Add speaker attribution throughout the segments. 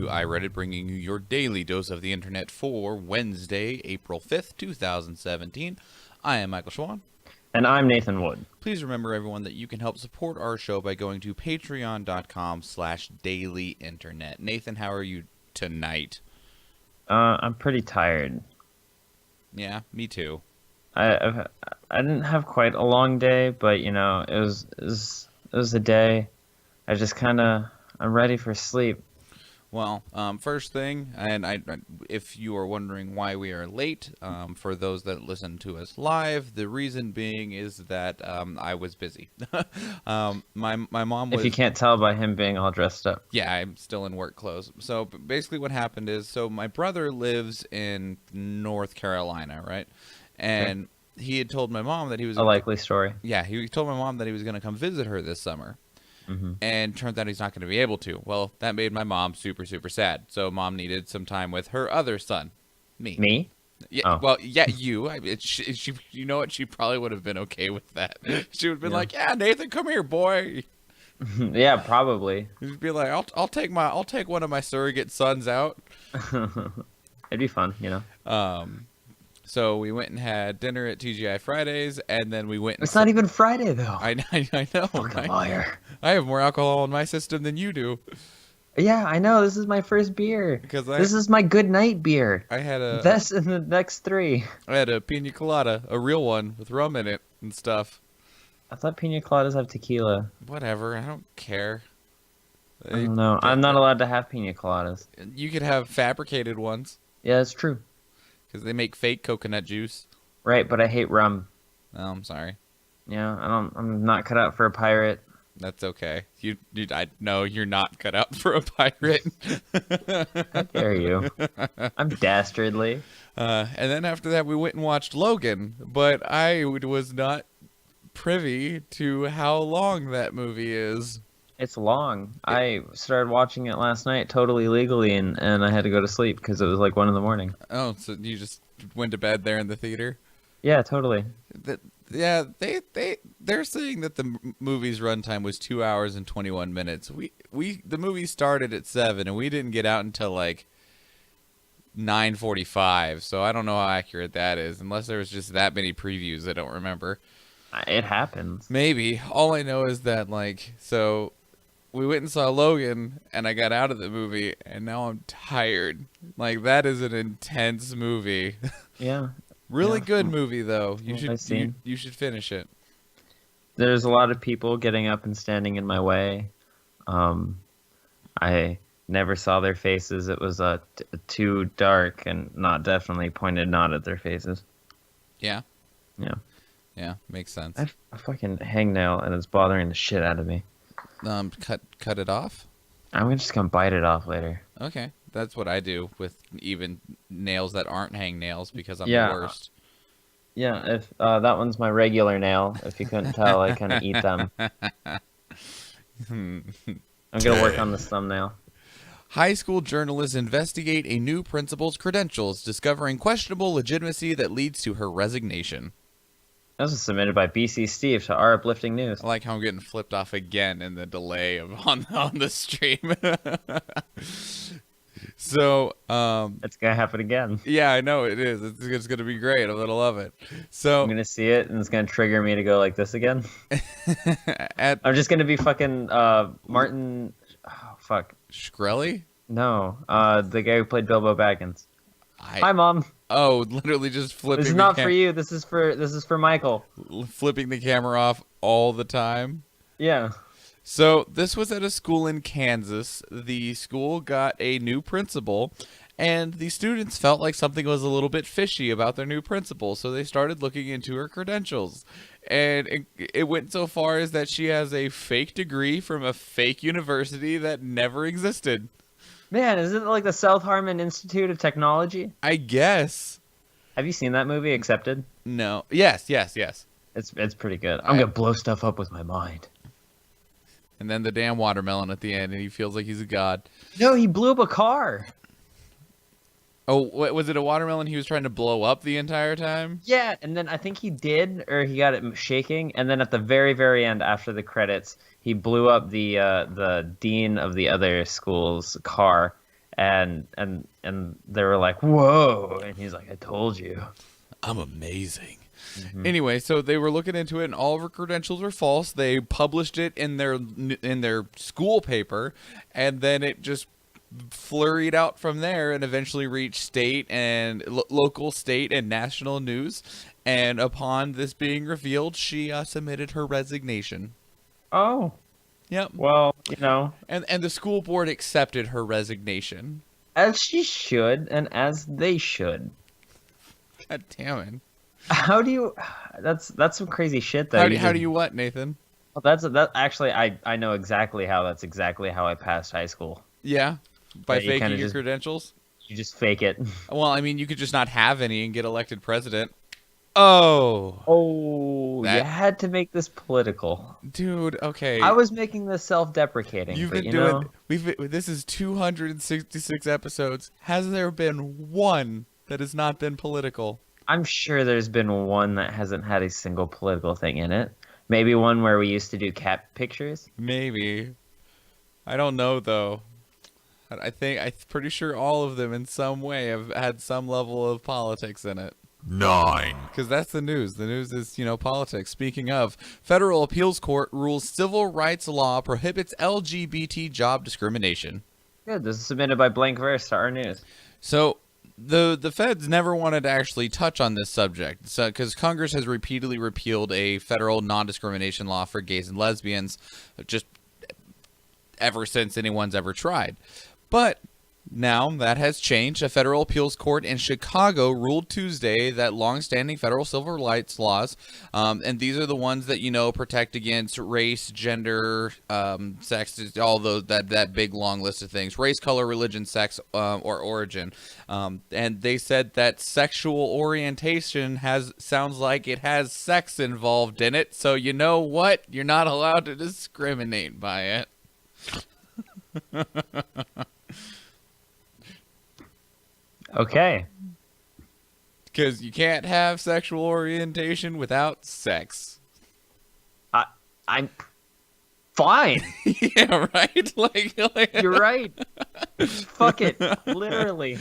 Speaker 1: to iReadit, bringing you your daily dose of the internet for Wednesday, April 5th, 2017. I am Michael Schwan.
Speaker 2: And I'm Nathan Wood.
Speaker 1: Please remember, everyone, that you can help support our show by going to patreon.com/dailyinternet. Nathan, how are you tonight?
Speaker 2: I'm pretty tired.
Speaker 1: Yeah, me too.
Speaker 2: I didn't have quite a long day, but it was a day. I'm ready for sleep.
Speaker 1: Well, first thing, and if you are wondering why we are late, for those that listen to us live, the reason being is that I was busy. My mom was.
Speaker 2: If you can't tell by him being all dressed up.
Speaker 1: Yeah, I'm still in work clothes. So basically, what happened is, my brother lives in North Carolina, right? And he had told my mom that he was
Speaker 2: a likely story.
Speaker 1: Yeah, he told my mom that he was going to come visit her this summer. Mm-hmm. And turns out he's not going to be able to. Well, that made my mom super, super sad. So mom needed some time with her other son, me.
Speaker 2: Me?
Speaker 1: Yeah. Oh. Well, yeah, you. She, you know what? She probably would have been okay with that. She would have been like, "Yeah, Nathan, come here, boy."
Speaker 2: Yeah, probably.
Speaker 1: She'd be like, "I'll take one of my surrogate sons out."
Speaker 2: It'd be fun,
Speaker 1: So we went and had dinner at TGI Fridays, and then we went.
Speaker 2: It's not even Friday though.
Speaker 1: I know.
Speaker 2: Fucking liar.
Speaker 1: I have more alcohol in my system than you do.
Speaker 2: Yeah, I know. This is my first beer. This is my good night beer.
Speaker 1: I had a.
Speaker 2: That's in the next three.
Speaker 1: I had a pina colada, a real one with rum in it and stuff.
Speaker 2: I thought pina coladas have tequila.
Speaker 1: Whatever. I don't care.
Speaker 2: I don't know. I'm not allowed to have pina coladas.
Speaker 1: You could have fabricated ones.
Speaker 2: Yeah, that's true.
Speaker 1: Because they make fake coconut juice.
Speaker 2: Right, but I hate rum.
Speaker 1: Oh, I'm sorry.
Speaker 2: Yeah, I'm not cut out for a pirate.
Speaker 1: That's okay. I know you're not cut out for a pirate.
Speaker 2: How dare you? I'm dastardly.
Speaker 1: And then after that, we went and watched Logan, but I was not privy to how long that movie is.
Speaker 2: It's long. I started watching it last night totally legally, and I had to go to sleep because it was like 1 a.m.
Speaker 1: Oh, so you just went to bed there in the theater?
Speaker 2: Yeah, totally.
Speaker 1: Yeah, they're saying that the movie's runtime was 2 hours and 21 minutes. The movie started at 7, and we didn't get out until like 9:45. So I don't know how accurate that is, unless there was just that many previews. I don't remember.
Speaker 2: It happens. Maybe.
Speaker 1: All I know is that we went and saw Logan, and I got out of the movie, and now I'm tired. That is an intense movie.
Speaker 2: Yeah.
Speaker 1: Really good movie, though. You should finish it.
Speaker 2: There's a lot of people getting up and standing in my way. I never saw their faces. It was too dark and definitely pointed not at their faces.
Speaker 1: Yeah?
Speaker 2: Yeah.
Speaker 1: Yeah, makes sense.
Speaker 2: I have a fucking hangnail, and it's bothering the shit out of me.
Speaker 1: Cut it off?
Speaker 2: I'm just gonna bite it off later.
Speaker 1: Okay. That's what I do with even nails that aren't hangnails because I'm the worst.
Speaker 2: Yeah, if that one's my regular nail. If you couldn't tell, I kind of eat them. I'm gonna work on this thumbnail.
Speaker 1: High school journalists investigate a new principal's credentials, discovering questionable legitimacy that leads to her resignation.
Speaker 2: This was submitted by BC Steve to Our Uplifting News.
Speaker 1: I like how I'm getting flipped off again in the delay on the stream. So,
Speaker 2: it's gonna happen again.
Speaker 1: Yeah, I know it is. It's gonna be great. I'm gonna love it. So
Speaker 2: I'm gonna see it, and it's gonna trigger me to go like this again. I'm just gonna be fucking Martin. Oh, fuck.
Speaker 1: Shkreli?
Speaker 2: No, the guy who played Bilbo Baggins. Hi, Mom.
Speaker 1: Oh, literally just flipping.
Speaker 2: This is not for you. This is for Michael.
Speaker 1: Flipping the camera off all the time.
Speaker 2: Yeah.
Speaker 1: So this was at a school in Kansas. The school got a new principal, and the students felt like something was a little bit fishy about their new principal, so they started looking into her credentials. And it went so far as that she has a fake degree from a fake university that never existed.
Speaker 2: Man, isn't it like the South Harmon Institute of Technology?
Speaker 1: I guess.
Speaker 2: Have you seen that movie, Accepted?
Speaker 1: No. Yes.
Speaker 2: It's pretty good. I'm gonna blow stuff up with my mind.
Speaker 1: And then the damn watermelon at the end, and he feels like he's a god.
Speaker 2: No, he blew up a car.
Speaker 1: Oh, was it a watermelon he was trying to blow up the entire time?
Speaker 2: Yeah, and then I think he did, or he got it shaking, and then at the very, very end, after the credits, he blew up the dean of the other school's car, and they were like, "Whoa!" And he's like, "I told you."
Speaker 1: I'm amazing.
Speaker 2: Hmm.
Speaker 1: Anyway, so they were looking into it, and all of her credentials were false. They published it in their school paper, and then it just flurried out from there, and eventually reached state and local, state, and national news. And upon this being revealed, she submitted her resignation.
Speaker 2: Oh,
Speaker 1: Yep.
Speaker 2: well,
Speaker 1: And the school board accepted her resignation.
Speaker 2: as she should, and as they should.
Speaker 1: God damn it.
Speaker 2: How do you? That's some crazy shit though.
Speaker 1: How do you what, Nathan?
Speaker 2: Well, that actually I know exactly how that's exactly how I passed high school.
Speaker 1: Yeah, by
Speaker 2: Yeah, you
Speaker 1: faking
Speaker 2: kinda
Speaker 1: your
Speaker 2: just-
Speaker 1: credentials.
Speaker 2: You just fake it.
Speaker 1: Well, I mean, you could just not have any and get elected president. Oh,
Speaker 2: Oh,
Speaker 1: That-
Speaker 2: you had to make this political.
Speaker 1: dude. Okay,
Speaker 2: I was making this self-deprecating.
Speaker 1: you've
Speaker 2: but
Speaker 1: been doing. This is 266 episodes. Has there been one that has not been political?
Speaker 2: I'm sure there's been one that hasn't had a single political thing in it. Maybe one where we used to do cat pictures.
Speaker 1: Maybe. I don't know though. I'm pretty sure all of them in some way have had some level of politics in it.
Speaker 3: 9,
Speaker 1: Because that's the news. The news is, politics. Speaking of, federal appeals court rules civil rights law prohibits LGBT job discrimination.
Speaker 2: Good. This is submitted by Blank Verse to our news.
Speaker 1: So the feds never wanted to actually touch on this subject, because Congress has repeatedly repealed a federal non-discrimination law for gays and lesbians, just ever since anyone's ever tried. But now that has changed. A federal appeals court in Chicago ruled Tuesday that long-standing federal civil rights laws, and these are the ones that protect against race, gender, sex, all those that big long list of things: race, color, religion, sex, or origin. And they said that sexual orientation sounds like it has sex involved in it. So you know what? You're not allowed to discriminate by it.
Speaker 2: Okay.
Speaker 1: Because you can't have sexual orientation without sex.
Speaker 2: I'm fine.
Speaker 1: Yeah, right? Like
Speaker 2: You're right. Fuck it. Literally.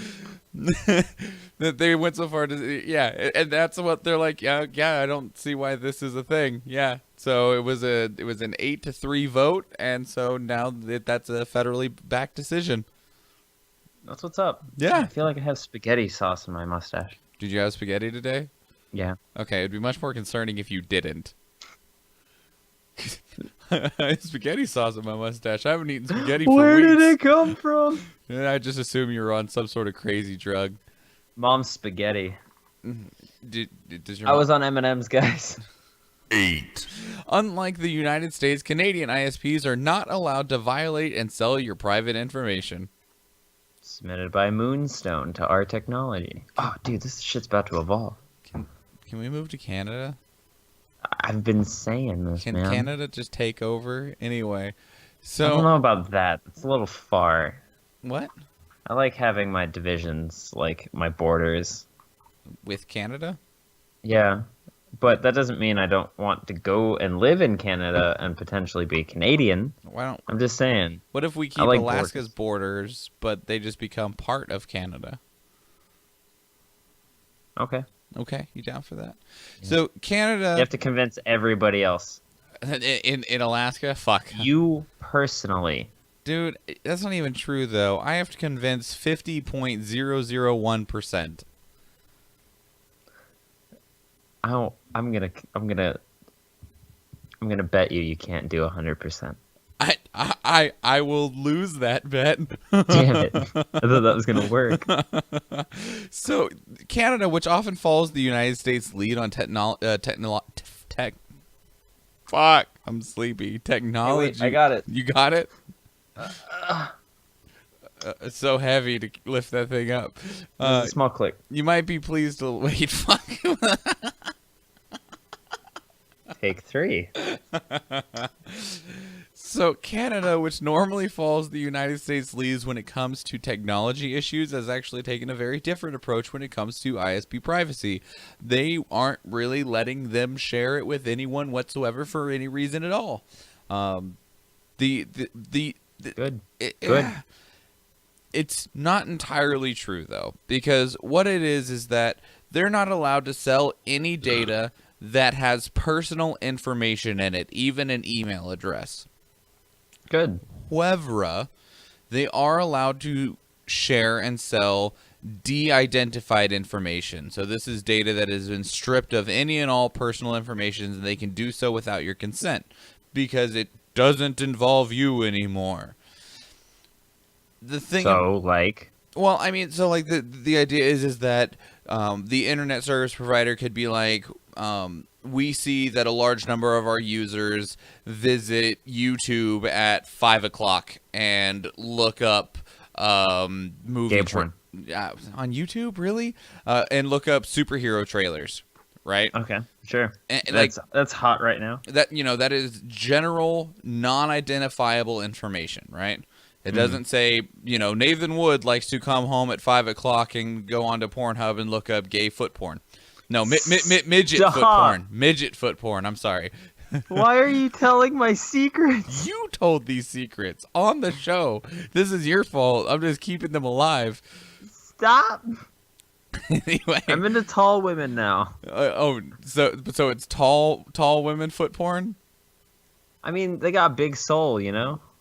Speaker 1: that they went so far to, yeah, and that's what they're like. Yeah, I don't see why this is a thing. Yeah, so it was an 8-3 vote, and so now that's a federally backed decision.
Speaker 2: That's what's up.
Speaker 1: Yeah.
Speaker 2: I feel like I have spaghetti sauce in my mustache.
Speaker 1: Did you have spaghetti today?
Speaker 2: Yeah.
Speaker 1: Okay, it'd be much more concerning if you didn't. I have spaghetti sauce in my mustache. I haven't eaten spaghetti for
Speaker 2: Where
Speaker 1: weeks.
Speaker 2: did it come from?
Speaker 1: And I just assume you were on some sort of crazy drug.
Speaker 2: Mom's spaghetti.
Speaker 1: Does your
Speaker 2: I
Speaker 1: mom-
Speaker 2: was on M&M's, guys.
Speaker 3: 8,
Speaker 1: Unlike the United States, Canadian ISPs are not allowed to violate and sell your private information.
Speaker 2: Submitted by Moonstone to our technology. Oh, dude, this shit's about to evolve.
Speaker 1: Can we move to Canada?
Speaker 2: I've been saying this,
Speaker 1: Can
Speaker 2: man.
Speaker 1: Canada just take over? Anyway,
Speaker 2: I don't
Speaker 1: so
Speaker 2: know about that. It's a little far.
Speaker 1: what
Speaker 2: I like having my divisions, like my borders.
Speaker 1: with Canada?
Speaker 2: Yeah, but that doesn't mean I don't want to go and live in Canada and potentially be Canadian.
Speaker 1: Why don't?
Speaker 2: I'm just saying.
Speaker 1: What if we keep
Speaker 2: like
Speaker 1: Alaska's borders, but they just become part of Canada?
Speaker 2: Okay.
Speaker 1: Okay, you down for that? So Canada
Speaker 2: You have to convince everybody else.
Speaker 1: in Alaska, fuck,
Speaker 2: You personally.
Speaker 1: dude, that's not even true though. I have to convince 50.001%.
Speaker 2: I'm gonna bet you can't do 100%.
Speaker 1: I will lose that bet.
Speaker 2: Damn it! I thought that was gonna work.
Speaker 1: So Canada, which often follows the United States lead on fuck, I'm sleepy. Technology.
Speaker 2: I got it.
Speaker 1: You got it? It's so heavy to lift that thing up.
Speaker 2: A small click.
Speaker 1: You might be pleased to wait. Fuck.
Speaker 2: Take 3.
Speaker 1: So Canada, which normally follows the United States leads when it comes to technology issues, has actually taken a very different approach when it comes to ISP privacy. They aren't really letting them share it with anyone whatsoever for any reason at all.
Speaker 2: Good.
Speaker 1: Good.
Speaker 2: Good.
Speaker 1: It's not entirely true, though, because what it is that they're not allowed to sell any data that has personal information in it, even an email address.
Speaker 2: Good.
Speaker 1: However, they are allowed to share and sell de-identified information. So this is data that has been stripped of any and all personal information, and they can do so without your consent because it doesn't involve you anymore. The thing, well, I mean, so like the idea is that the internet service provider could be like, we see that a large number of our users visit YouTube at 5 o'clock and look up movie
Speaker 2: porn.
Speaker 1: On YouTube, really, and look up superhero trailers, right?
Speaker 2: Okay, sure.
Speaker 1: And,
Speaker 2: that's hot right now.
Speaker 1: That that is general non-identifiable information, right? It doesn't say, Nathan Wood likes to come home at 5 o'clock and go onto Pornhub and look up gay foot porn. No, midget foot porn. Midget foot porn. I'm sorry.
Speaker 2: Why are you telling my secrets?
Speaker 1: You told these secrets on the show. This is your fault. I'm just keeping them alive.
Speaker 2: Stop.
Speaker 1: Anyway,
Speaker 2: I'm into tall women now.
Speaker 1: So it's tall women foot porn?
Speaker 2: I mean, they got big soul,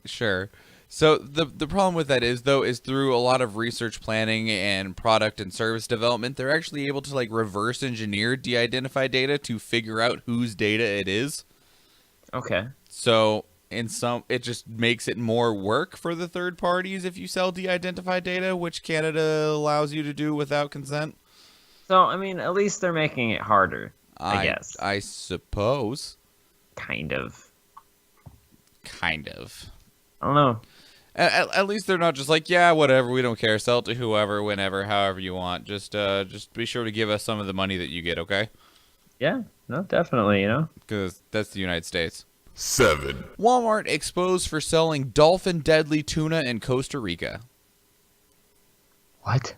Speaker 1: Sure. So the problem with that is through a lot of research planning and product and service development, they're actually able to like reverse engineer de-identified data to figure out whose data it is.
Speaker 2: Okay.
Speaker 1: So it just makes it more work for the third parties if you sell de-identified data, which Canada allows you to do without consent.
Speaker 2: So, I mean, at least they're making it harder, I guess.
Speaker 1: I suppose.
Speaker 2: Kind of.
Speaker 1: I don't
Speaker 2: know.
Speaker 1: At least they're not just like, yeah, whatever, we don't care. Sell it to whoever, whenever, however you want. Just be sure to give us some of the money that you get, okay?
Speaker 2: Yeah, no, definitely,
Speaker 1: Because that's the United States.
Speaker 3: 7.
Speaker 1: Walmart exposed for selling Dolphin-Deadly tuna in Costa Rica.
Speaker 2: What?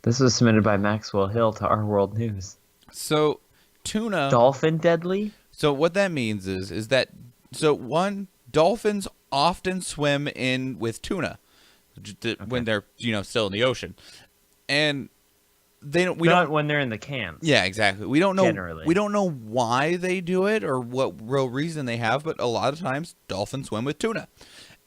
Speaker 2: This was submitted by Maxwell Hill to Our World News.
Speaker 1: So, tuna...
Speaker 2: Dolphin-Deadly?
Speaker 1: So what that means is that... So, one, dolphins often swim in with tuna when they're still in the ocean, and they don't.
Speaker 2: Not when they're in the cans.
Speaker 1: Yeah, exactly. We don't know.
Speaker 2: Generally.
Speaker 1: We don't know why they do it or what real reason they have, but a lot of times dolphins swim with tuna,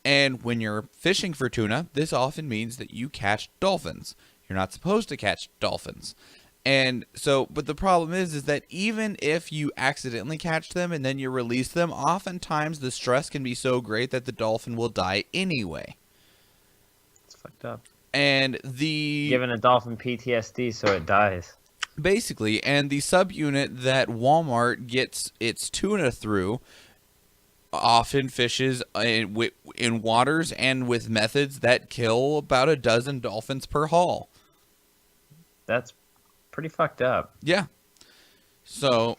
Speaker 1: and when you're fishing for tuna, this often means that you catch dolphins. You're not supposed to catch dolphins. And so, but the problem is that even if you accidentally catch them and then you release them, oftentimes the stress can be so great that the dolphin will die anyway.
Speaker 2: It's fucked up.
Speaker 1: And
Speaker 2: giving a dolphin PTSD so it dies.
Speaker 1: Basically, and the subunit that Walmart gets its tuna through often fishes in waters and with methods that kill about a dozen dolphins per haul.
Speaker 2: That's pretty fucked up.
Speaker 1: Yeah. So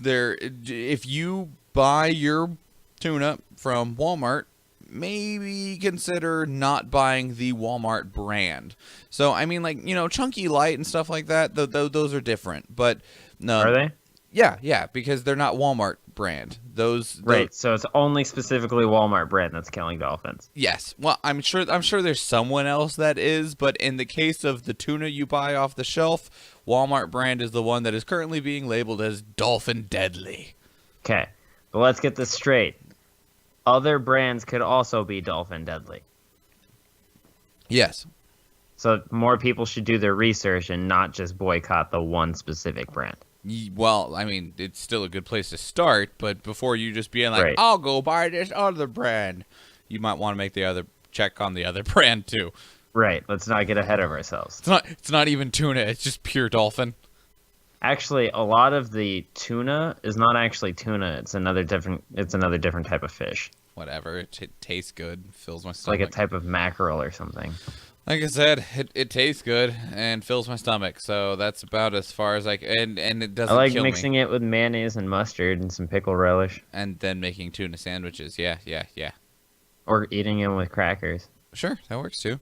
Speaker 1: if you buy your tuna from Walmart, maybe consider not buying the Walmart brand. So I mean, like, Chunky Light and stuff like that, those are different. But
Speaker 2: are they?
Speaker 1: Yeah, because they're not Walmart brand.
Speaker 2: Right. So it's only specifically Walmart brand that's killing dolphins.
Speaker 1: Yes. Well, I'm sure there's someone else that is, but in the case of the tuna you buy off the shelf, Walmart brand is the one that is currently being labeled as Dolphin-Deadly.
Speaker 2: Okay. But let's get this straight. Other brands could also be Dolphin-Deadly.
Speaker 1: Yes.
Speaker 2: So more people should do their research and not just boycott the one specific brand.
Speaker 1: Well, I mean, it's still a good place to start, but before you just being like,
Speaker 2: right.
Speaker 1: I'll go buy this other brand, you might want to make check on the other brand too.
Speaker 2: Right. Let's not get ahead of ourselves.
Speaker 1: It's not even tuna, it's just pure dolphin.
Speaker 2: Actually, a lot of the tuna is not actually tuna. It's another different type of fish.
Speaker 1: Whatever. It tastes good. Fills my stomach.
Speaker 2: Like a type of mackerel or something.
Speaker 1: Like I said, it tastes good and fills my stomach, so that's about as far as and it doesn't kill me.
Speaker 2: I like mixing it with mayonnaise and mustard and some pickle relish.
Speaker 1: And then making tuna sandwiches. Yeah.
Speaker 2: Or eating them with crackers.
Speaker 1: Sure, that works too.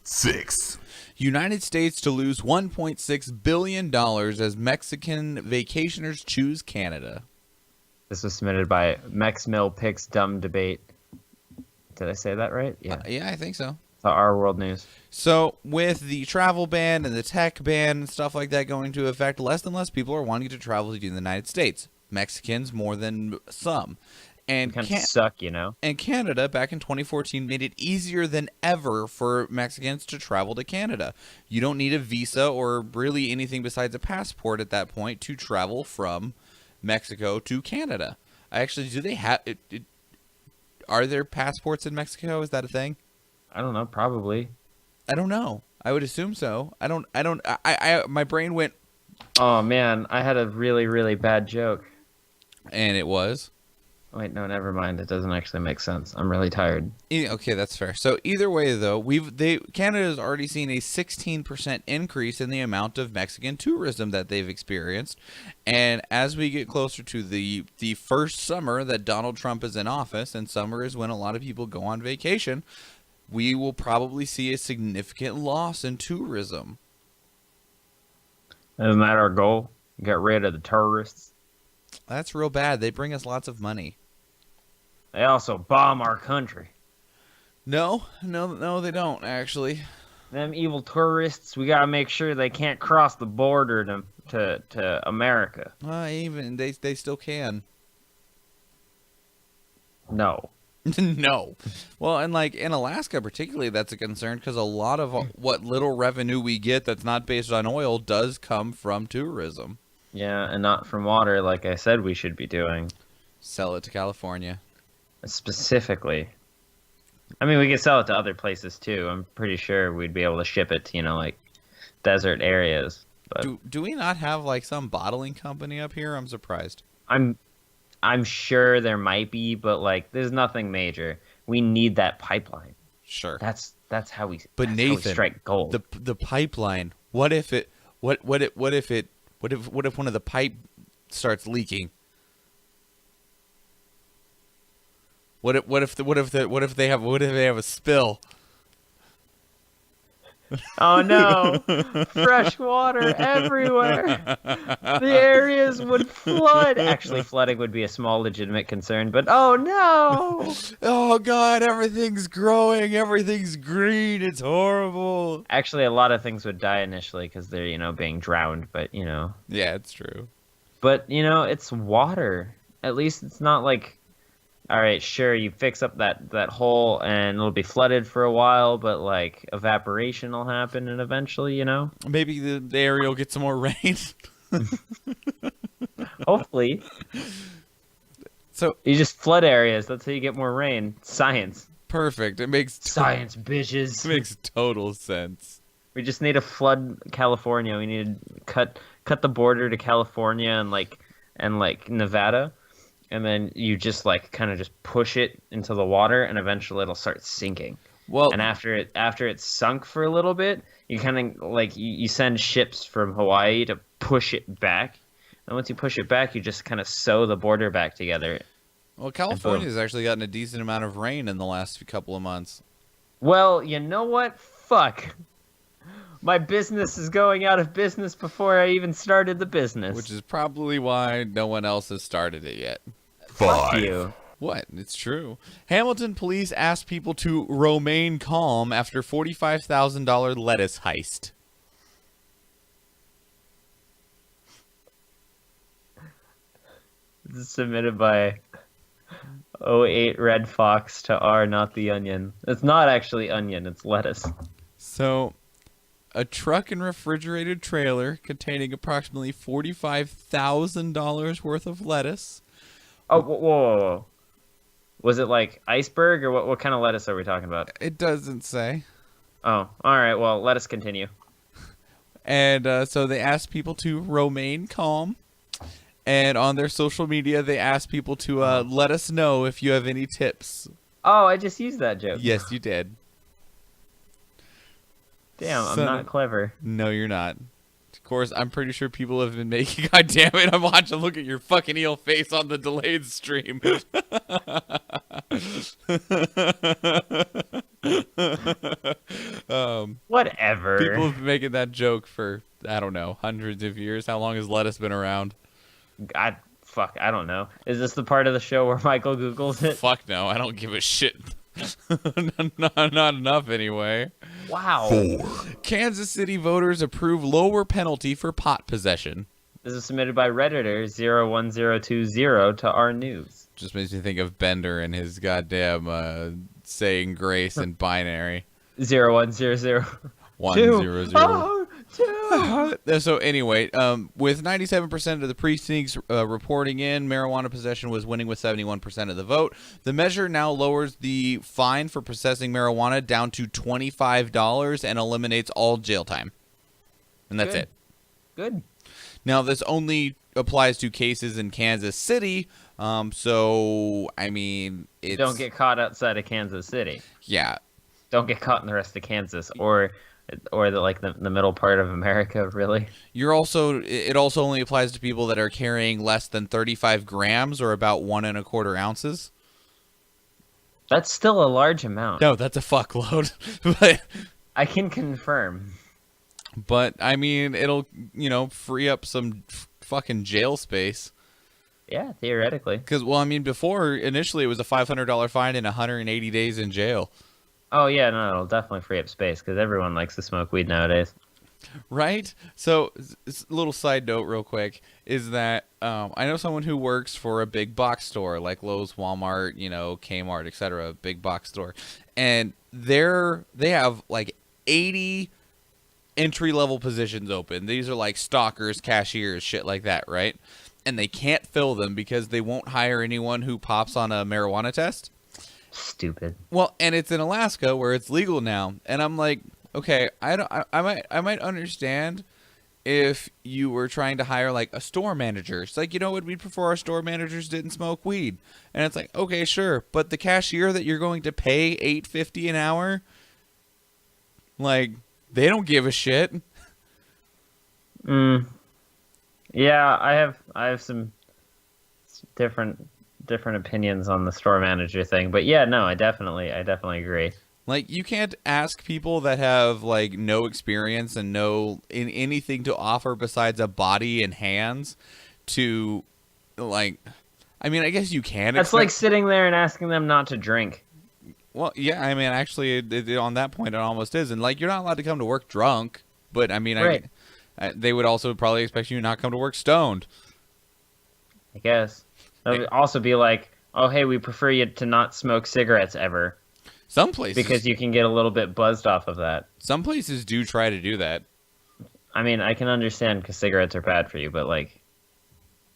Speaker 3: 6.
Speaker 1: United States to lose $1.6 billion as Mexican vacationers choose Canada.
Speaker 2: This was submitted by Mex Mill Picks Dumb Debate. Did I say that right? Yeah.
Speaker 1: Yeah, I think so.
Speaker 2: The our world news.
Speaker 1: So with the travel ban and the tech ban and stuff like that going into effect, less and less people are wanting to travel to the United States. Mexicans more than some. And
Speaker 2: Kind of suck, you know.
Speaker 1: And Canada, back in 2014, made it easier than ever for Mexicans to travel to Canada. You don't need a visa or really anything besides a passport at that point to travel from Mexico to Canada. Actually, do they have it? Are there passports in Mexico? Is that a thing?
Speaker 2: I don't know, probably.
Speaker 1: I don't know. I would assume so. My brain went.
Speaker 2: Oh man, I had a really, really bad joke.
Speaker 1: And it was.
Speaker 2: Wait, no, never mind. It doesn't actually make sense. I'm really tired.
Speaker 1: Okay, that's fair. So either way, though, Canada's already seen a 16% increase in the amount of Mexican tourism that they've experienced, and as we get closer to the first summer that Donald Trump is in office, and summer is when a lot of people go on vacation, we will probably see a significant loss in tourism.
Speaker 2: Isn't that our goal? Get rid of the tourists.
Speaker 1: That's real bad. They bring us lots of money.
Speaker 2: They also bomb our country.
Speaker 1: No, they don't, actually.
Speaker 2: Them evil tourists, we gotta make sure they can't cross the border to America.
Speaker 1: Even they still can.
Speaker 2: No.
Speaker 1: No. Well, and like in Alaska particularly, that's a concern because a lot of what little revenue we get that's not based on oil does come from tourism.
Speaker 2: Yeah, and not from water like I said we should be doing.
Speaker 1: Sell it to California.
Speaker 2: Specifically. I mean, we could sell it to other places too. I'm pretty sure we'd be able to ship it to, like desert areas. But
Speaker 1: Do we not have like some bottling company up here? I'm surprised.
Speaker 2: I'm sure there might be, but like there's nothing major. We need that pipeline.
Speaker 1: Sure.
Speaker 2: That's how we
Speaker 1: But
Speaker 2: that's
Speaker 1: Nathan,
Speaker 2: how we strike gold.
Speaker 1: the pipeline. What if one of the pipe starts leaking? What if they have a spill?
Speaker 2: Oh no! Fresh water everywhere. The areas would flood. Actually, flooding would be a small legitimate concern, but oh no!
Speaker 1: Oh God, everything's growing, everything's green. It's horrible.
Speaker 2: Actually, a lot of things would die initially because they're being drowned. But
Speaker 1: yeah, it's true.
Speaker 2: But it's water. At least it's not like. All right, sure, you fix up that hole and it'll be flooded for a while, but like evaporation will happen and eventually,
Speaker 1: Maybe the area will get some more rain.
Speaker 2: Hopefully.
Speaker 1: So
Speaker 2: you just flood areas. That's how you get more rain. Science.
Speaker 1: Perfect. It makes
Speaker 2: science, bitches.
Speaker 1: It makes total sense.
Speaker 2: We just need to flood California. We need to cut the border to California and Nevada. And then you just kind of just push it into the water, and eventually it'll start sinking.
Speaker 1: Well,
Speaker 2: and after it's sunk for a little bit, you kind of you send ships from Hawaii to push it back. And once you push it back, you just kind of sew the border back together.
Speaker 1: Well, California's actually gotten a decent amount of rain in the last couple of months.
Speaker 2: Well, you know what? Fuck. My business is going out of business before I even started the business.
Speaker 1: Which is probably why no one else has started it yet.
Speaker 3: 5.
Speaker 2: Fuck you.
Speaker 1: What? It's true. Hamilton police asked people to remain calm after $45,000 lettuce heist.
Speaker 2: This is submitted by 08 Red Fox to R Not the Onion. It's not actually onion, it's lettuce.
Speaker 1: So, a truck and refrigerated trailer containing approximately $45,000 worth of lettuce.
Speaker 2: Oh, whoa. Was it like iceberg, or what kind of lettuce are we talking about?
Speaker 1: It doesn't say.
Speaker 2: Oh, all right. Well, let us continue.
Speaker 1: And so they asked people to remain calm. And on their social media, they asked people to let us know if you have any tips.
Speaker 2: Oh, I just used that joke.
Speaker 1: Yes, you did.
Speaker 2: Damn, I'm not clever.
Speaker 1: No, you're not. Of course, I'm pretty sure people have been making... God damn it, I'm watching. Look at your fucking eel face on the delayed stream.
Speaker 2: Whatever.
Speaker 1: People have been making that joke for, I don't know, hundreds of years. How long has lettuce been around?
Speaker 2: I don't know. Is this the part of the show where Michael Googles it?
Speaker 1: Fuck no, I don't give a shit. Not enough anyway.
Speaker 2: Wow.
Speaker 3: 4,
Speaker 1: Kansas City voters approve lower penalty for pot possession.
Speaker 2: This is submitted by Redditor 01020 to our news.
Speaker 1: Just makes me think of Bender and his goddamn saying grace in binary.
Speaker 2: 0100.
Speaker 1: 100.
Speaker 2: Oh, two.
Speaker 1: So anyway, with 97% of the precincts reporting in, marijuana possession was winning with 71% of the vote. The measure now lowers the fine for possessing marijuana down to $25 and eliminates all jail time. And that's
Speaker 2: Good.
Speaker 1: it.
Speaker 2: Good.
Speaker 1: Now, this only applies to cases in Kansas City. So, I mean, it's...
Speaker 2: Don't get caught outside of Kansas City.
Speaker 1: Yeah.
Speaker 2: Don't get caught in the rest of Kansas or the middle part of America, really.
Speaker 1: It also only applies to people that are carrying less than 35 grams or about 1 1/4 ounces.
Speaker 2: That's still a large amount.
Speaker 1: No, that's a fuckload. but
Speaker 2: I can confirm.
Speaker 1: I mean, it'll, free up some fucking jail space.
Speaker 2: Yeah, theoretically.
Speaker 1: Because, well, I mean, before, initially, it was a $500 fine and 180 days in jail.
Speaker 2: Oh, yeah, no, it'll definitely free up space because everyone likes to smoke weed nowadays.
Speaker 1: Right? So, a little side note real quick is that I know someone who works for a big box store like Lowe's, Walmart, Kmart, etc., big box store. And they have like 80 entry-level positions open. These are like stalkers, cashiers, shit like that, right? And they can't fill them because they won't hire anyone who pops on a marijuana test.
Speaker 2: Stupid.
Speaker 1: Well, and it's in Alaska where it's legal now, and I'm like, okay, I might understand if you were trying to hire like a store manager. It's like, we'd prefer our store managers didn't smoke weed, and it's like, okay, sure, but the cashier that you're going to pay $8.50 an hour, like, they don't give a shit.
Speaker 2: Yeah, I have some different opinions on the store manager thing, but yeah, no, I definitely agree.
Speaker 1: Like, you can't ask people that have like no experience and no in anything to offer besides a body and hands to, like, I mean, I guess you can.
Speaker 2: That's like sitting there and asking them not to drink.
Speaker 1: Well, yeah, I mean, actually, on that point, it almost is, and like, you're not allowed to come to work drunk, but I mean,
Speaker 2: Right.
Speaker 1: They would also probably expect you to not come to work stoned.
Speaker 2: I guess. That would also be like, oh, hey, we prefer you to not smoke cigarettes ever.
Speaker 1: Some places,
Speaker 2: Because you can get a little bit buzzed off of that.
Speaker 1: some places do try to do that.
Speaker 2: I mean, I can understand because cigarettes are bad for you, but like,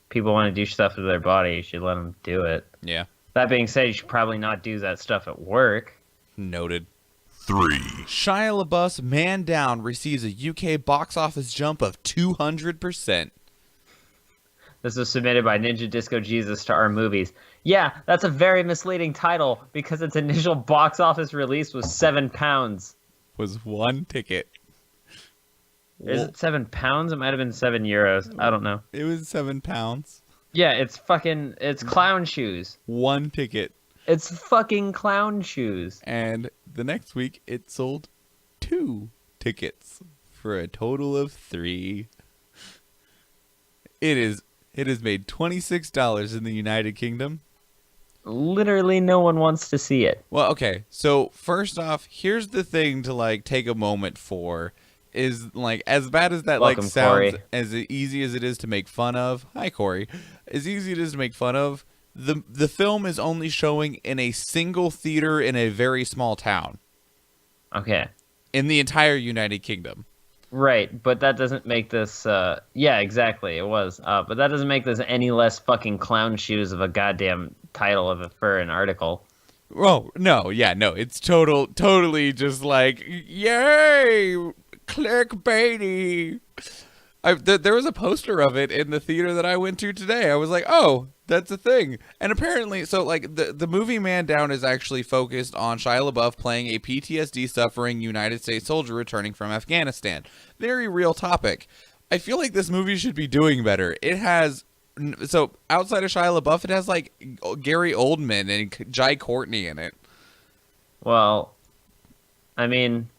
Speaker 2: people want to do stuff to their body, you should let them do it.
Speaker 1: Yeah,
Speaker 2: That being said, you should probably not do that stuff at work.
Speaker 1: noted.
Speaker 3: 3,
Speaker 1: Shia LaBeouf's Man Down receives a UK box office jump of 200%.
Speaker 2: This was submitted by Ninja Disco Jesus to our movies. Yeah, that's a very misleading title because its initial box office release was £7.
Speaker 1: Was one ticket.
Speaker 2: Is it £7? It might have been €7. I don't know.
Speaker 1: It was £7.
Speaker 2: Yeah, it's clown shoes.
Speaker 1: One ticket.
Speaker 2: It's fucking clown shoes.
Speaker 1: And the next week, it sold 2 tickets for a total of 3. It has made $26 in the United Kingdom.
Speaker 2: Literally no one wants to see it.
Speaker 1: Well, okay. So first off, here's the thing to like take a moment for is like as bad as that
Speaker 2: Welcome,
Speaker 1: like sounds,
Speaker 2: Corey.
Speaker 1: as easy as it is to make fun of. Hi, Corey. As easy as it is to make fun of. The film is only showing in a single theater in a very small town
Speaker 2: Okay.
Speaker 1: in the entire United Kingdom.
Speaker 2: Right, but that doesn't make this, yeah, exactly, it was. But that doesn't make this any less fucking clown shoes of a goddamn title for an article.
Speaker 1: Oh, no, yeah, no. It's totally just like, yay, clickbaity. There was a poster of it in the theater that I went to today. I was like, oh, that's a thing. And apparently, so like the movie Man Down is actually focused on Shia LaBeouf playing a PTSD suffering United States soldier returning from Afghanistan. Very real topic. I feel like this movie should be doing better. It has, so outside of Shia LaBeouf, it has like Gary Oldman and Jai Courtney in it.
Speaker 2: Well, I mean,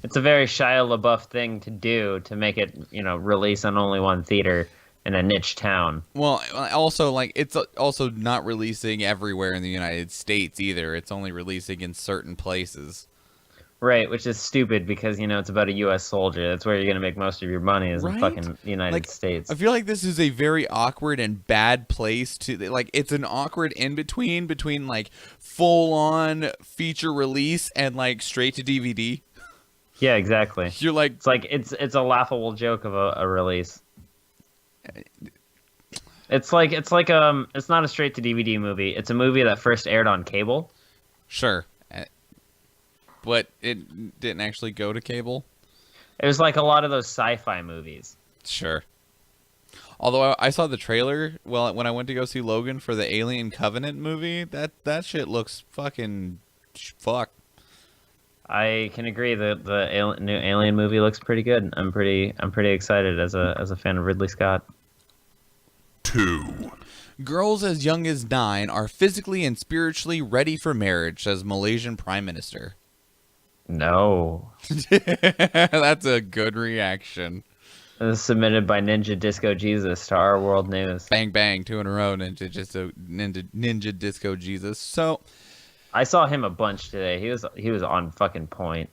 Speaker 2: it's a very Shia LaBeouf thing to do to make it, release on only one theater in a niche town.
Speaker 1: Well, also, like, it's also not releasing everywhere in the United States either. It's only releasing in certain places.
Speaker 2: Right, which is stupid because, it's about a U.S. soldier. That's where you're going to make most of your money is in
Speaker 1: Right?
Speaker 2: fucking United States.
Speaker 1: I feel like this is a very awkward and bad place to, like, it's an awkward in-between between, like, full-on feature release and, like, straight to DVD.
Speaker 2: Yeah, exactly.
Speaker 1: You're like...
Speaker 2: It's a laughable joke of a release. It's not a straight to DVD movie. It's a movie that first aired on cable.
Speaker 1: Sure. But it didn't actually go to cable?
Speaker 2: It was like a lot of those sci-fi movies.
Speaker 1: Sure. Although I saw the trailer when I went to go see Logan for the Alien Covenant movie, that shit looks fucking fuck.
Speaker 2: I can agree that the new Alien movie looks pretty good. I'm pretty excited as a fan of Ridley Scott.
Speaker 3: 2.
Speaker 1: Girls as young as 9 are physically and spiritually ready for marriage, says Malaysian Prime Minister.
Speaker 2: No.
Speaker 1: That's a good reaction.
Speaker 2: This is submitted by Ninja Disco Jesus to our World News.
Speaker 1: Bang bang, 2 in a row, Ninja Disco Jesus. So
Speaker 2: I saw him a bunch today. He was on fucking point.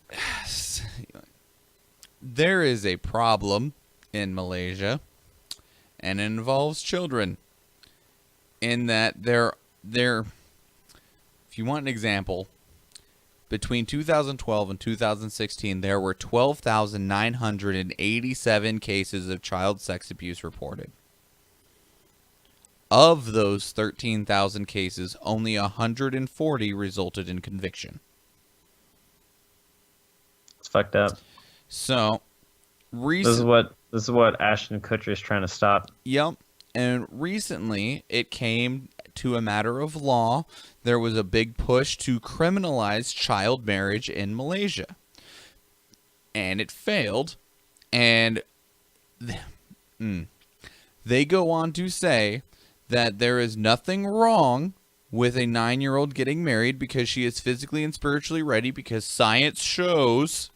Speaker 1: There is a problem in Malaysia, and it involves children. In that they're if you want an example, between 2012 and 2016, there were 12,987 cases of child sex abuse reported. Of those 13,000 cases, only 140 resulted in conviction.
Speaker 2: It's fucked up.
Speaker 1: So,
Speaker 2: this is what Ashton Kutcher is trying to stop.
Speaker 1: Yep. And recently, it came to a matter of law. There was a big push to criminalize child marriage in Malaysia. And it failed. And they go on to say that there is nothing wrong with a 9-year-old getting married because she is physically and spiritually ready, because science shows,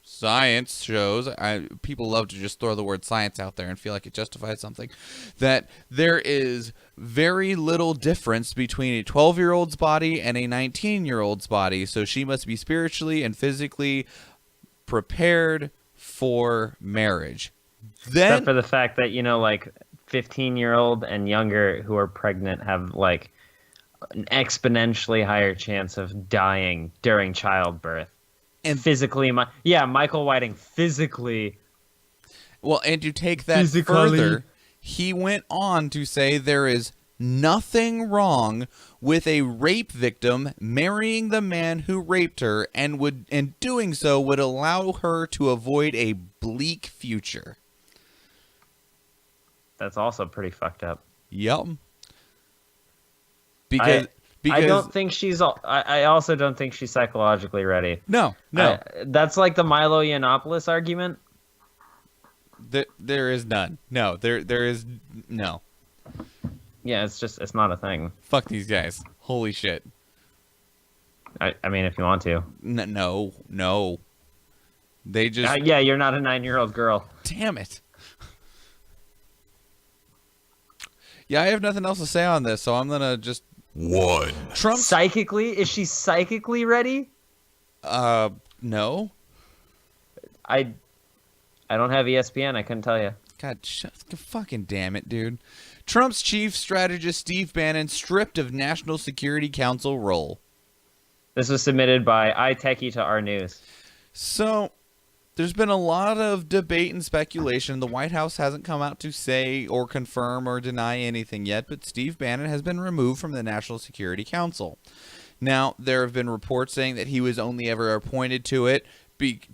Speaker 1: people love to just throw the word science out there and feel like it justifies something, that there is very little difference between a 12-year-old's body and a 19-year-old's body, so she must be spiritually and physically prepared for marriage. Then,
Speaker 2: except for the fact that, 15-year-old and younger who are pregnant have, like, an exponentially higher chance of dying during childbirth. And physically, Michael Whiting physically.
Speaker 1: Well, and to take that further, he went on to say there is nothing wrong with a rape victim marrying the man who raped her, and doing so would allow her to avoid a bleak future.
Speaker 2: That's also pretty fucked up.
Speaker 1: Yep. Because
Speaker 2: I don't think she's. I also don't think she's psychologically ready.
Speaker 1: No.
Speaker 2: That's like the Milo Yiannopoulos argument.
Speaker 1: There is none. No, there is no.
Speaker 2: Yeah, it's not a thing.
Speaker 1: Fuck these guys. Holy shit.
Speaker 2: I mean, if you want to.
Speaker 1: No. They just.
Speaker 2: Yeah, you're not a 9-year-old girl.
Speaker 1: Damn it. Yeah, I have nothing else to say on this, so I'm gonna just.
Speaker 3: 1.
Speaker 2: Trump is she psychically ready?
Speaker 1: No.
Speaker 2: I don't have ESPN. I couldn't tell you.
Speaker 1: God, fucking damn it, dude. Trump's chief strategist Steve Bannon stripped of National Security Council role.
Speaker 2: This was submitted by iTechie to our news.
Speaker 1: So, there's been a lot of debate and speculation. The White House hasn't come out to say or confirm or deny anything yet, but Steve Bannon has been removed from the National Security Council. Now, there have been reports saying that he was only ever appointed to it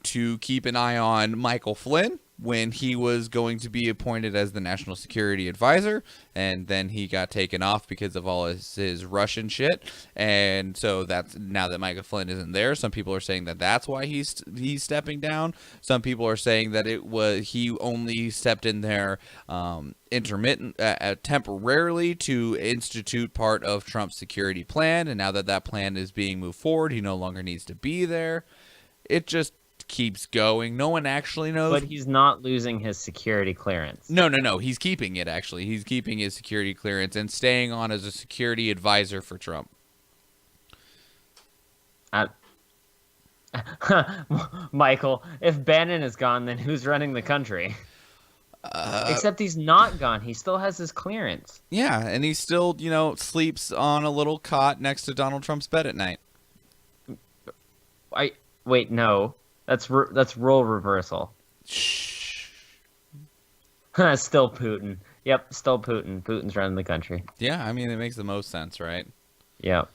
Speaker 1: to keep an eye on Michael Flynn when he was going to be appointed as the National Security Advisor, and then he got taken off because of all his Russian shit. And so that's now that Michael Flynn isn't there, some people are saying that that's why he's stepping down. Some people are saying that he only stepped in there temporarily to institute part of Trump's security plan, and now that plan is being moved forward, he no longer needs to be there. It just keeps going. No one actually knows.
Speaker 2: But he's not losing his security clearance.
Speaker 1: No. He's keeping it, actually. He's keeping his security clearance and staying on as a security advisor for Trump.
Speaker 2: Michael, if Bannon is gone, then who's running the country? Except he's not gone. He still has his clearance.
Speaker 1: Yeah, and he still, sleeps on a little cot next to Donald Trump's bed at night.
Speaker 2: Wait, no. That's role reversal.
Speaker 1: Shh.
Speaker 2: Still Putin. Yep, still Putin. Putin's running the country.
Speaker 1: Yeah, I mean, it makes the most sense, right?
Speaker 2: Yep.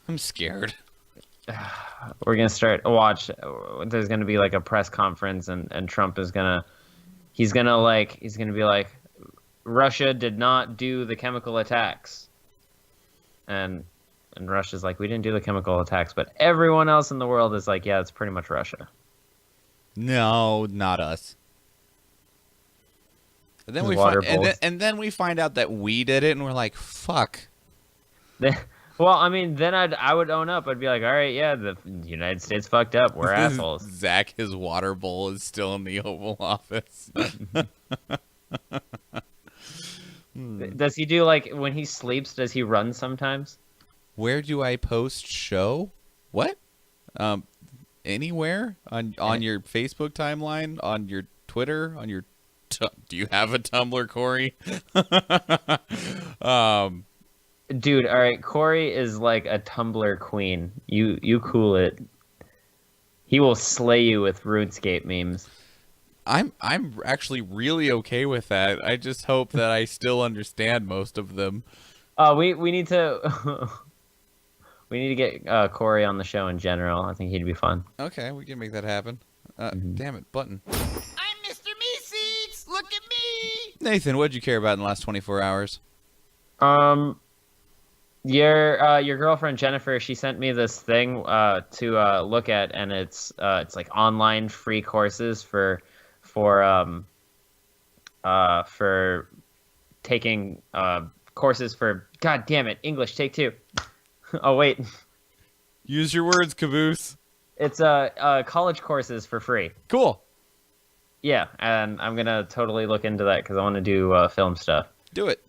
Speaker 1: I'm scared.
Speaker 2: We're gonna start watch. There's gonna be like a press conference, and Trump is gonna be like, Russia did not do the chemical attacks, and Russia's like, we didn't do the chemical attacks, but everyone else in the world is like, yeah, it's pretty much Russia.
Speaker 1: No, not us. And then then we find out that we did it, and we're like, fuck.
Speaker 2: Well, I mean, then I would own up. I'd be like, all right, yeah, the United States fucked up. We're assholes.
Speaker 1: Zach, his water bowl is still in the Oval Office.
Speaker 2: Does he do, like, when he sleeps, does he run sometimes?
Speaker 1: Where do I post show? What? Anywhere? On your Facebook timeline? On your Twitter? On your... Do you have a Tumblr, Corey?
Speaker 2: Dude, all right, Corey is like a Tumblr queen. You cool it. He will slay you with RuneScape memes.
Speaker 1: I'm actually really okay with that. I just hope that I still understand most of them.
Speaker 2: We need to we need to get Corey on the show in general. I think he'd be fun.
Speaker 1: Okay, we can make that happen. Damn it, button.
Speaker 4: I'm Mr. Meeseeks! Look at me!
Speaker 1: Nathan, what'd you care about in the last 24 hours?
Speaker 2: Your girlfriend Jennifer, she sent me this thing to look at, and it's like online free courses for taking courses for, god damn it, English, take two. Oh wait,
Speaker 1: Use your words, Caboose.
Speaker 2: it's college courses for free.
Speaker 1: Cool.
Speaker 2: Yeah, and I'm gonna totally look into that because I want to do film stuff.
Speaker 1: Do it.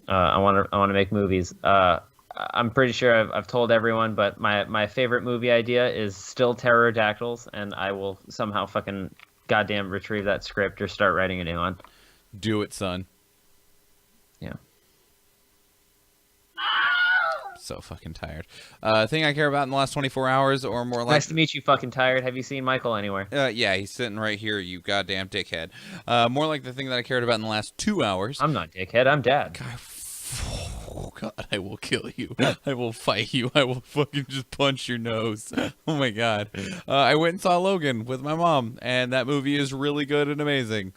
Speaker 2: I want to make movies. I'm pretty sure I've told everyone, but my favorite movie idea is still pterodactyls, and I will somehow fucking goddamn retrieve that script or start writing a new one.
Speaker 1: Do it, son.
Speaker 2: Yeah.
Speaker 1: So fucking tired. Thing I care about in the last 24 hours, or more like...
Speaker 2: Nice to meet you, fucking tired. Have you seen Michael anywhere?
Speaker 1: Yeah, he's sitting right here, you goddamn dickhead. More like the thing that I cared about in the last 2 hours.
Speaker 2: I'm not dickhead. I'm dad.
Speaker 1: Oh God, I will kill you. I will fight you. I will fucking just punch your nose. Oh my God. I went and saw Logan with my mom, and that movie is really good and amazing.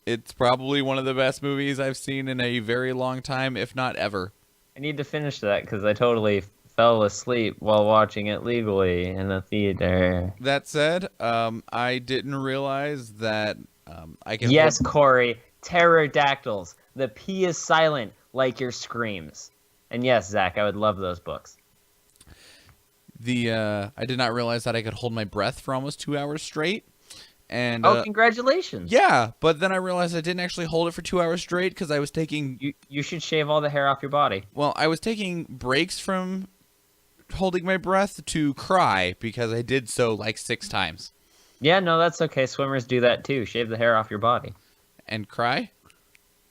Speaker 1: It's probably one of the best movies I've seen in a very long time, if not ever.
Speaker 2: I need to finish that because I totally fell asleep while watching it legally in a theater.
Speaker 1: That said, I didn't realize that I can...
Speaker 2: Yes, Corey. Pterodactyls. The P is silent, like your screams. And yes, Zach, I would love those books.
Speaker 1: I did not realize that I could hold my breath for almost 2 hours straight. And
Speaker 2: congratulations.
Speaker 1: Yeah, but then I realized I didn't actually hold it for 2 hours straight because I was taking...
Speaker 2: You should shave all the hair off your body.
Speaker 1: Well, I was taking breaks from holding my breath to cry because I did so like 6 times.
Speaker 2: Yeah, no, that's okay. Swimmers do that too. Shave the hair off your body.
Speaker 1: And cry?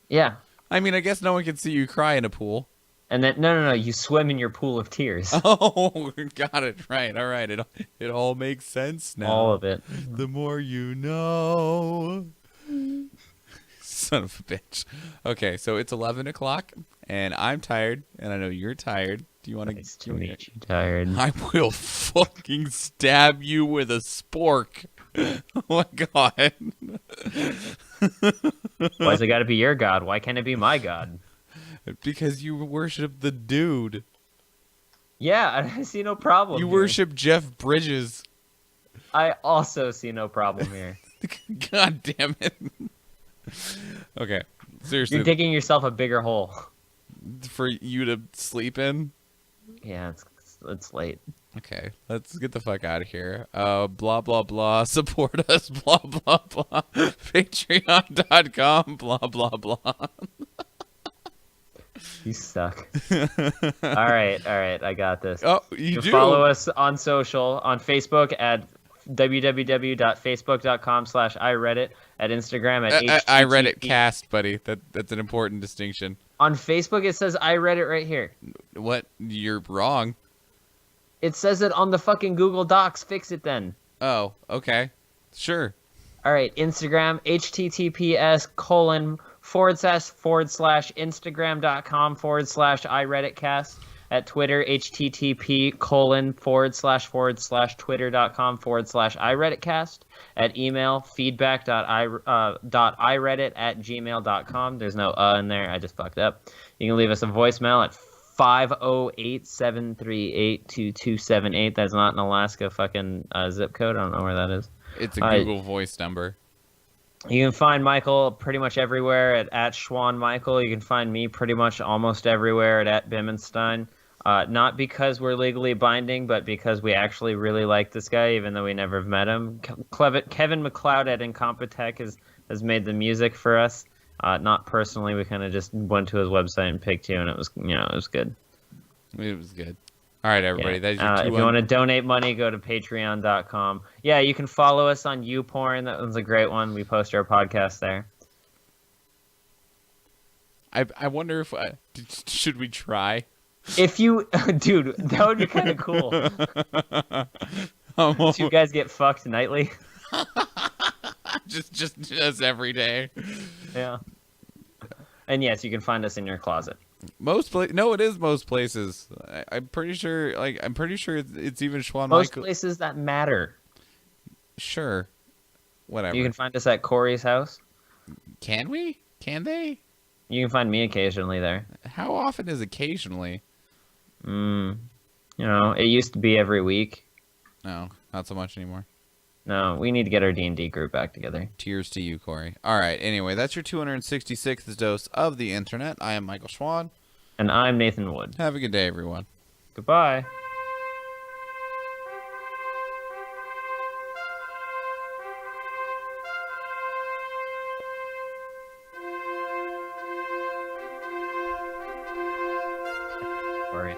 Speaker 2: Yeah.
Speaker 1: I mean, I guess no one can see you cry in a pool.
Speaker 2: And then no, you swim in your pool of tears.
Speaker 1: Oh, got it right. All right, it all makes sense now.
Speaker 2: All of it.
Speaker 1: The more you know. Son of a bitch. Okay, so it's 11 o'clock, and I'm tired, and I know you're tired. Do you want to...
Speaker 2: Nice to meet you, tired.
Speaker 1: I will fucking stab you with a spork. Oh my God.
Speaker 2: Why's it got to be your god? Why can't it be my god?
Speaker 1: Because you worship the dude.
Speaker 2: Yeah, I see no problem.
Speaker 1: You
Speaker 2: here.
Speaker 1: worship Jeff Bridges.
Speaker 2: I also see no problem here.
Speaker 1: God damn it. Okay, seriously.
Speaker 2: You're digging yourself a bigger hole.
Speaker 1: For you to sleep in?
Speaker 2: Yeah, it's late.
Speaker 1: Okay, let's get the fuck out of here. Blah, blah, blah. Support us. Blah, blah, blah. Patreon.com. Blah, blah, blah.
Speaker 2: You suck. All right. I got this.
Speaker 1: Oh, you do?
Speaker 2: Follow us on social, on Facebook at www.facebook.com/iReadit, at Instagram at
Speaker 1: iReadit cast, buddy. That's an important distinction.
Speaker 2: On Facebook, it says iReadit right here.
Speaker 1: What? You're wrong.
Speaker 2: It says it on the fucking Google Docs. Fix it then.
Speaker 1: Oh, okay. Sure.
Speaker 2: All right. Instagram, https://instagram.com/iReaditcast. At Twitter, http://twitter.com/iReaditcast. At email, feedback.ireadit@gmail.com. There's no in there. I just fucked up. You can leave us a voicemail at 508-738-2278. That's not an Alaska fucking zip code. I don't know where that is.
Speaker 1: It's a Google Voice number.
Speaker 2: You can find Michael pretty much everywhere at Schwan Michael. You can find me pretty much almost everywhere at Bimmenstein. Not because we're legally binding, but because we actually really like this guy, even though we never have met him. Kevin McLeod at Incompetech has made the music for us. Not personally, we kind of just went to his website and picked you, and it was good.
Speaker 1: It was good. All right, everybody.
Speaker 2: Yeah.
Speaker 1: That's your
Speaker 2: if you want to donate money, go to patreon.com. Yeah, you can follow us on YouPorn. That one's a great one. We post our podcast there.
Speaker 1: I wonder if should we try?
Speaker 2: If you, dude, that would be kind of cool. Do you guys get fucked nightly?
Speaker 1: just every day.
Speaker 2: Yeah. And yes, you can find us in your closet.
Speaker 1: No, it is most places. I'm pretty sure. It's even Schwan
Speaker 2: Most
Speaker 1: Michael.
Speaker 2: places that matter.
Speaker 1: Sure. Whatever.
Speaker 2: You can find us at Corey's house.
Speaker 1: Can we? Can they?
Speaker 2: You can find me occasionally there.
Speaker 1: How often is occasionally?
Speaker 2: You know, it used to be every week.
Speaker 1: No, not so much anymore.
Speaker 2: No, we need to get our D&D group back together.
Speaker 1: Cheers to you, Corey. All right. Anyway, that's your 266th dose of the internet. I am Michael Schwan.
Speaker 2: And I'm Nathan Wood.
Speaker 1: Have a good day, everyone.
Speaker 2: Goodbye. Corey.